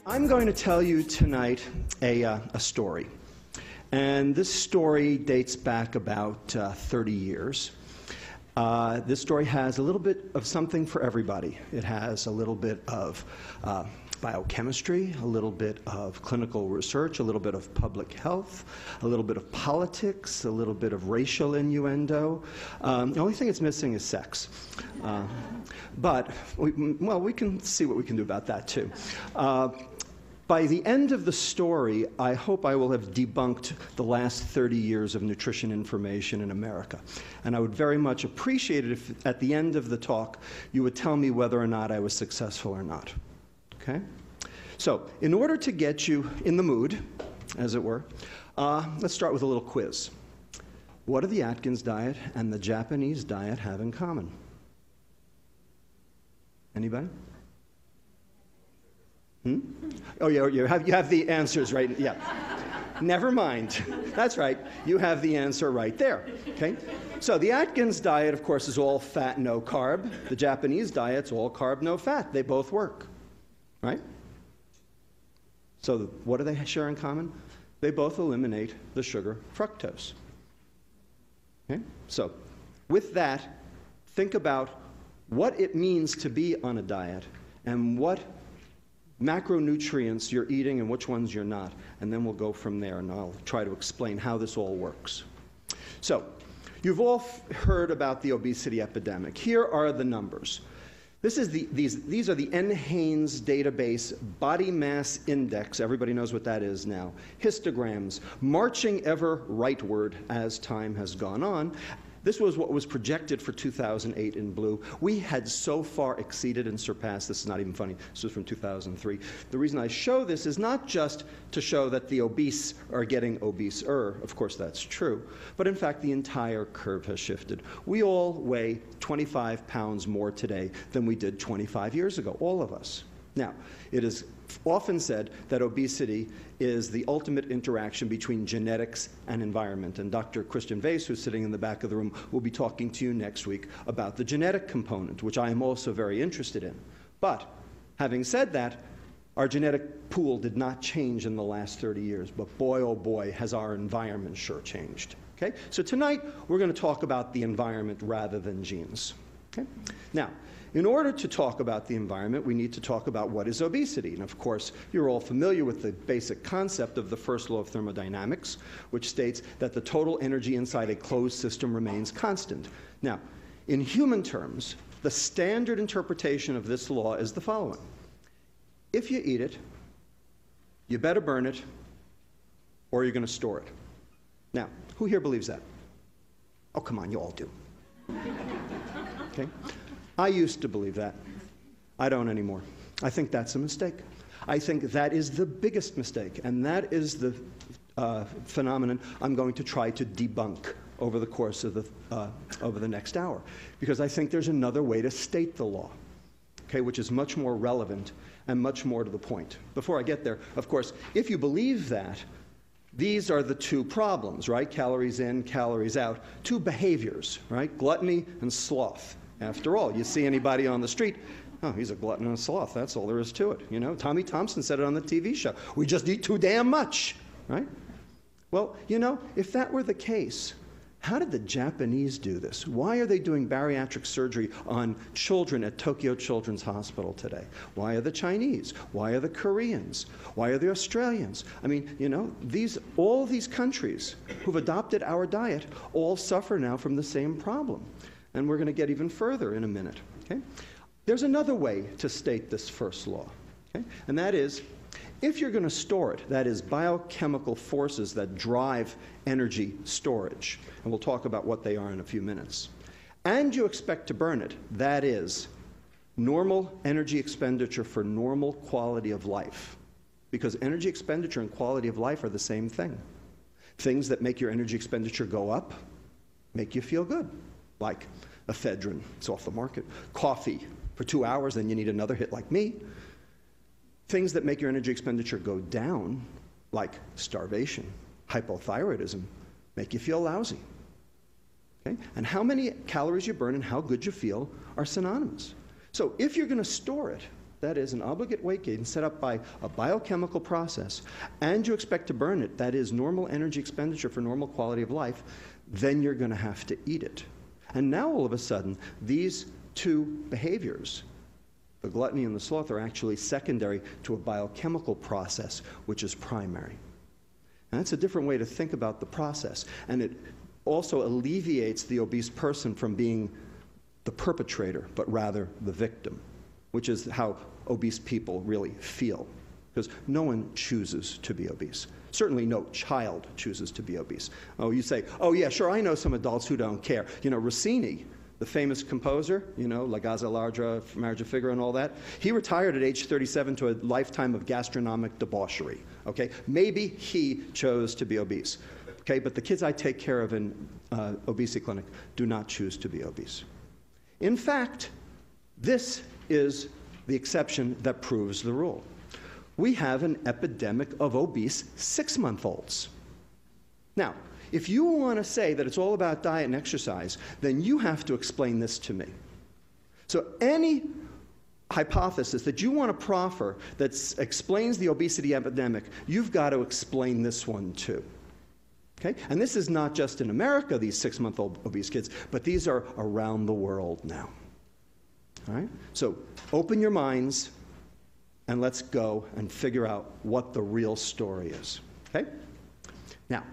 I'm going to tell you tonight a story. And this story dates back about 30 years. This story has a little bit of something for everybody. It has a little bit of biochemistry, a little bit of clinical research, a little bit of public health, a little bit of politics, a little bit of racial innuendo. The only thing it's missing is sex. But we can see what we can do about that too. By the end of the story, I hope I will have debunked the last 30 years of nutrition information in America. And I would very much appreciate it if at the end of the talk you would tell me whether or not I was successful or not. Okay? So, in order to get you in the mood, as it were, let's start with a little quiz. What do the Atkins diet and the Japanese diet have in common? Anybody? Oh, yeah, you have the answers right. Yeah. Never mind. That's right. You have the answer right there. Okay? So the Atkins diet, of course, is all fat, no carb. The Japanese diet's all carb, no fat. They both work. Right? So what do they share in common? They both eliminate the sugar fructose. Okay? So with that, think about what it means to be on a diet and what macronutrients you're eating and which ones you're not. And then we'll go from there, and I'll try to explain how this all works. So, you've all heard about the obesity epidemic. Here are the numbers. These are the NHANES database body mass index. Everybody knows what that is now. Histograms, marching ever rightward as time has gone on. This was what was projected for 2008 in blue. We had so far exceeded and surpassed. This is not even funny. This was from 2003. The reason I show this is not just to show that the obese are getting obeser. Of course, that's true. But in fact, the entire curve has shifted. We all weigh 25 pounds more today than we did 25 years ago, all of us. Now, it is often said that obesity is the ultimate interaction between genetics and environment. And Dr. Christian Weiss, who's sitting in the back of the room, will be talking to you next week about the genetic component, which I am also very interested in. But having said that, our genetic pool did not change in the last 30 years. But boy, oh boy, has our environment sure changed. Okay? So tonight, we're going to talk about the environment rather than genes. Okay? Now, in order to talk about the environment, we need to talk about what is obesity. And of course, you're all familiar with the basic concept of the first law of thermodynamics, which states that the total energy inside a closed system remains constant. Now, in human terms, the standard interpretation of this law is the following. If you eat it, you better burn it, or you're going to store it. Now, who here believes that? Oh, come on, you all do. Okay? I used to believe that. I don't anymore. I think that's a mistake. I think that is the biggest mistake, and that is the phenomenon I'm going to try to debunk over the course of the next hour, because I think there's another way to state the law, okay, which is much more relevant and much more to the point. Before I get there, of course, if you believe that, these are the two problems, right? Calories in, calories out. Two behaviors, right? Gluttony and sloth. After all, you see anybody on the street, oh, he's a glutton and a sloth. That's all there is to it. You know, Tommy Thompson said it on the TV show. We just eat too damn much, right? Well, you know, if that were the case, how did the Japanese do this? Why are they doing bariatric surgery on children at Tokyo Children's Hospital today? Why are the Chinese? Why are the Koreans? Why are the Australians? I mean, you know, all these countries who've adopted our diet all suffer now from the same problem. And we're going to get even further in a minute. Okay? There's another way to state this first law. Okay? And that is, if you're going to store it, that is biochemical forces that drive energy storage, and we'll talk about what they are in a few minutes, and you expect to burn it, that is normal energy expenditure for normal quality of life. Because energy expenditure and quality of life are the same thing. Things that make your energy expenditure go up make you feel good, like ephedrine, it's off the market. Coffee for 2 hours, then you need another hit like me. Things that make your energy expenditure go down, like starvation, hypothyroidism, make you feel lousy. Okay? And how many calories you burn and how good you feel are synonymous. So if you're going to store it, that is an obligate weight gain set up by a biochemical process, and you expect to burn it, that is normal energy expenditure for normal quality of life, then you're going to have to eat it. And now all of a sudden, these two behaviors, the gluttony and the sloth, are actually secondary to a biochemical process, which is primary. And that's a different way to think about the process. And it also alleviates the obese person from being the perpetrator, but rather the victim, which is how obese people really feel. Because no one chooses to be obese. Certainly no child chooses to be obese. Oh, you say, oh yeah, sure, I know some adults who don't care. You know, Rossini, the famous composer, you know, La Gazza Ladra, Marriage of Figaro and all that, he retired at age 37 to a lifetime of gastronomic debauchery, okay? Maybe he chose to be obese, okay? But the kids I take care of in obesity clinic do not choose to be obese. In fact, this is the exception that proves the rule. We have an epidemic of obese 6-month-olds. Now, if you want to say that it's all about diet and exercise, then you have to explain this to me. So any hypothesis that you want to proffer that explains the obesity epidemic, you've got to explain this one too. Okay? And this is not just in America, these 6-month-old obese kids, but these are around the world now. All right? So open your minds and let's go and figure out what the real story is. Okay? Now,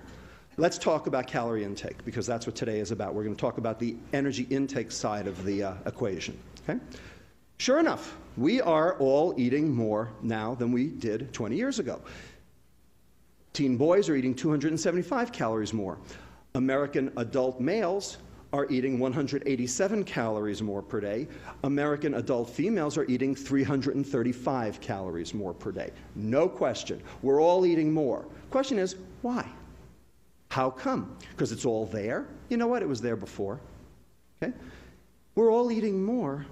let's talk about calorie intake, because that's what today is about. We're going to talk about the energy intake side of the equation. Okay? Sure enough, we are all eating more now than we did 20 years ago. Teen boys are eating 275 calories more. American adult males are eating 187 calories more per day. American adult females are eating 335 calories more per day. No question. We're all eating more. Question is, why? How come? Because it's all there? You know what? It was there before. Okay? We're all eating more.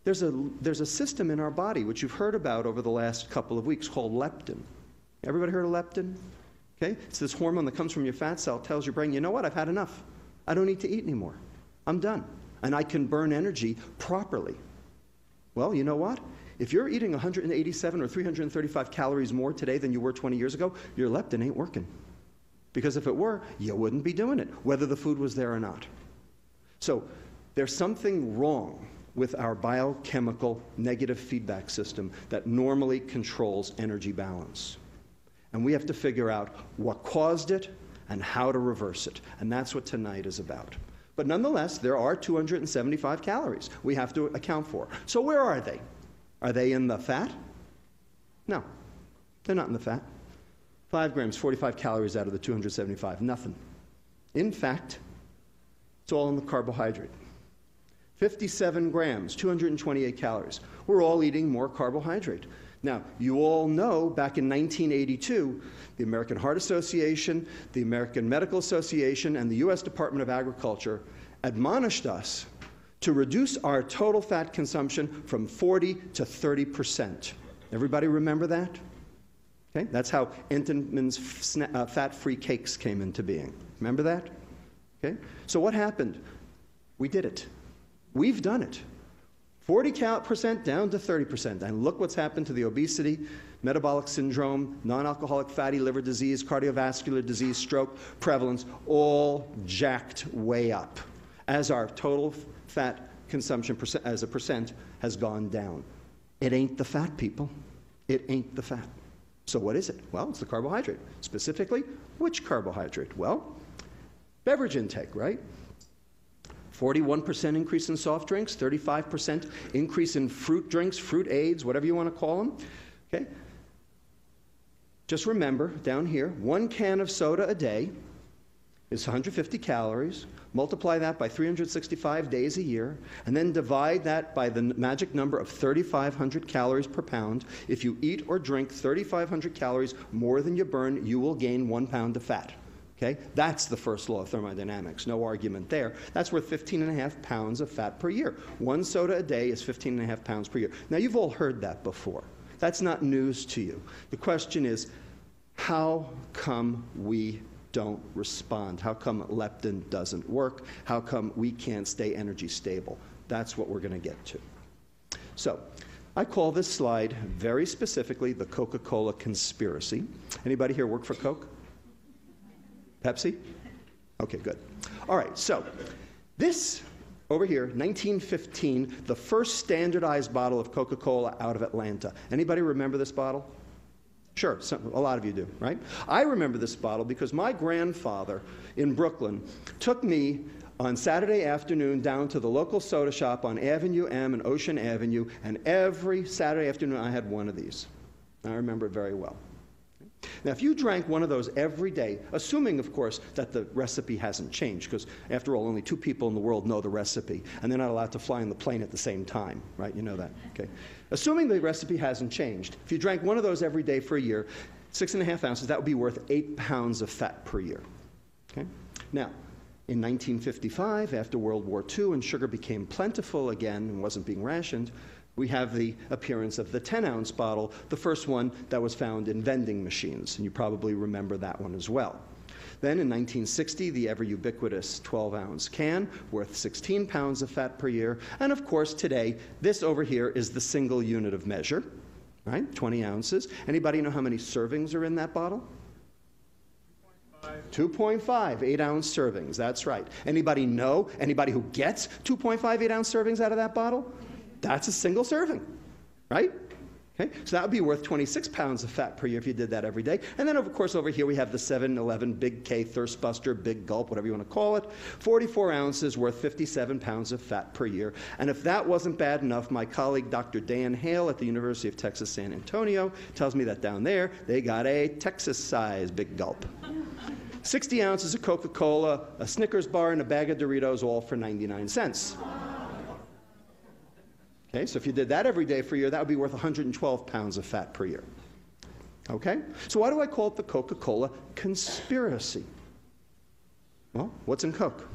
There's a system in our body, which you've heard about over the last couple of weeks, called leptin. Everybody heard of leptin? Okay? It's this hormone that comes from your fat cell, tells your brain, you know what? I've had enough. I don't need to eat anymore. I'm done. And I can burn energy properly. Well, you know what? If you're eating 187 or 335 calories more today than you were 20 years ago, your leptin ain't working. Because if it were, you wouldn't be doing it, whether the food was there or not. So there's something wrong with our biochemical negative feedback system that normally controls energy balance. And we have to figure out what caused it and how to reverse it. And that's what tonight is about. But nonetheless, there are 275 calories we have to account for. So where are they? Are they in the fat? No, they're not in the fat. 5 grams, 45 calories out of the 275, nothing. In fact, it's all in the carbohydrate. 57 grams, 228 calories. We're all eating more carbohydrate. Now, you all know back in 1982, the American Heart Association, the American Medical Association, and the U.S. Department of Agriculture admonished us to reduce our total fat consumption from 40 to 30%. Everybody remember that? Okay? That's how Entenmann's fat-free cakes came into being. Remember that? Okay? So what happened? We did it. We've done it. 40% down to 30%. And look what's happened to the obesity, metabolic syndrome, non-alcoholic fatty liver disease, cardiovascular disease, stroke, prevalence, all jacked way up as our total fat consumption as a percent has gone down. It ain't the fat, people. It ain't the fat. So what is it? Well, it's the carbohydrate. Specifically, which carbohydrate? Well, beverage intake, right? 41% increase in soft drinks, 35% increase in fruit drinks, fruit aids, whatever you want to call them. Okay? Just remember, down here, 1 can of soda a day is 150 calories. Multiply that by 365 days a year, and then divide that by the magic number of 3,500 calories per pound. If you eat or drink 3,500 calories more than you burn, you will gain 1 pound of fat. Okay? That's the first law of thermodynamics. No argument there. That's worth 15.5 pounds of fat per year. 1 soda a day is 15.5 pounds per year. Now, you've all heard that before. That's not news to you. The question is, how come we don't respond? How come leptin doesn't work? How come we can't stay energy stable? That's what we're going to get to. So, I call this slide very specifically the Coca-Cola conspiracy. Anybody here work for Coke? Pepsi? Okay, good. All right, so this over here, 1915, the first standardized bottle of Coca-Cola out of Atlanta. Anybody remember this bottle? Sure, a lot of you do, right? I remember this bottle because my grandfather in Brooklyn took me on Saturday afternoon down to the local soda shop on Avenue M and Ocean Avenue, and every Saturday afternoon I had one of these. I remember it very well. Now, if you drank one of those every day, assuming, of course, that the recipe hasn't changed, because after all, only 2 people in the world know the recipe, and they're not allowed to fly on the plane at the same time, right? You know that, okay? Assuming the recipe hasn't changed, if you drank one of those every day for a year, 6.5 ounces, that would be worth 8 pounds of fat per year, okay? Now, in 1955, after World War II, and sugar became plentiful again and wasn't being rationed, we have the appearance of the 10-ounce bottle, the first one that was found in vending machines, and you probably remember that one as well. Then in 1960, the ever-ubiquitous 12-ounce can, worth 16 pounds of fat per year, and of course today, this over here is the single unit of measure, right, 20 ounces. Anybody know how many servings are in that bottle? 2.5, 8-ounce servings, that's right. Anybody know, anybody who gets 2.5 8-ounce servings out of that bottle? That's a single serving, right? Okay, so that would be worth 26 pounds of fat per year if you did that every day. And then, of course, over here we have the 7-Eleven Big K Thirst Buster, Big Gulp, whatever you want to call it. 44 ounces worth 57 pounds of fat per year. And if that wasn't bad enough, my colleague Dr. Dan Hale at the University of Texas San Antonio tells me that down there they got a Texas-sized Big Gulp. 60 ounces of Coca-Cola, a Snickers bar, and a bag of Doritos, all for 99 cents. Okay, so if you did that every day for a year, that would be worth 112 pounds of fat per year. Okay? So why do I call it the Coca-Cola conspiracy? Well, what's in Coke?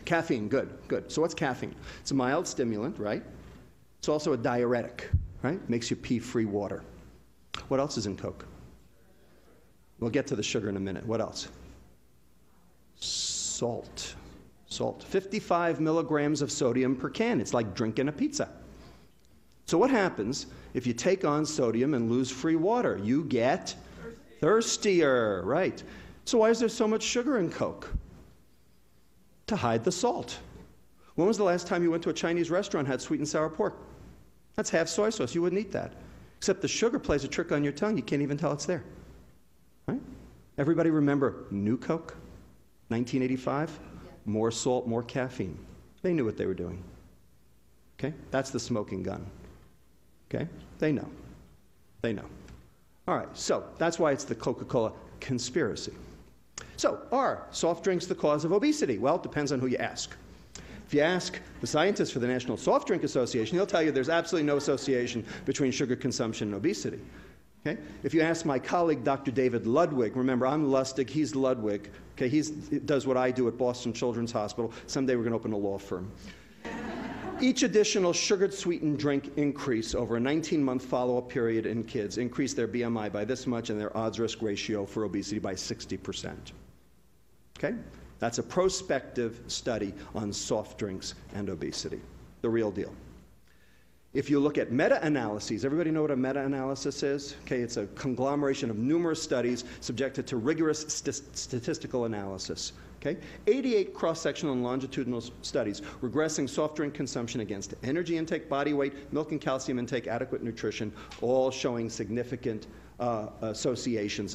Caffeine, good, good. So what's caffeine? It's a mild stimulant, right? It's also a diuretic, right? Makes you pee free water. What else is in Coke? We'll get to the sugar in a minute. What else? Salt. Salt. 55 milligrams of sodium per can. It's like drinking a pizza. So what happens if you take on sodium and lose free water? You get thirstier, right? So why is there so much sugar in Coke? To hide the salt. When was the last time you went to a Chinese restaurant and had sweet and sour pork? That's half soy sauce. You wouldn't eat that. Except the sugar plays a trick on your tongue. You can't even tell it's there. Right? Everybody remember New Coke, 1985? More salt, more caffeine. They knew what they were doing. Okay? That's the smoking gun. Okay? They know. They know. All right, so that's why it's the Coca-Cola conspiracy. So, are soft drinks the cause of obesity? Well, it depends on who you ask. If you ask the scientists for the National Soft Drink Association, they'll tell you there's absolutely no association between sugar consumption and obesity. Okay? If you ask my colleague, Dr. David Ludwig, remember, I'm Lustig, he's Ludwig. Okay? He does what I do at Boston Children's Hospital. Someday we're going to open a law firm. Each additional sugared sweetened drink increase over a 19-month follow-up period in kids increased their BMI by this much and their odds-risk ratio for obesity by 60%. Okay? That's a prospective study on soft drinks and obesity. The real deal. If you look at meta-analyses, everybody know what a meta-analysis is? Okay, it's a conglomeration of numerous studies subjected to rigorous statistical analysis. Okay? 88 cross-sectional and longitudinal studies regressing soft drink consumption against energy intake, body weight, milk and calcium intake, adequate nutrition, all showing significant associations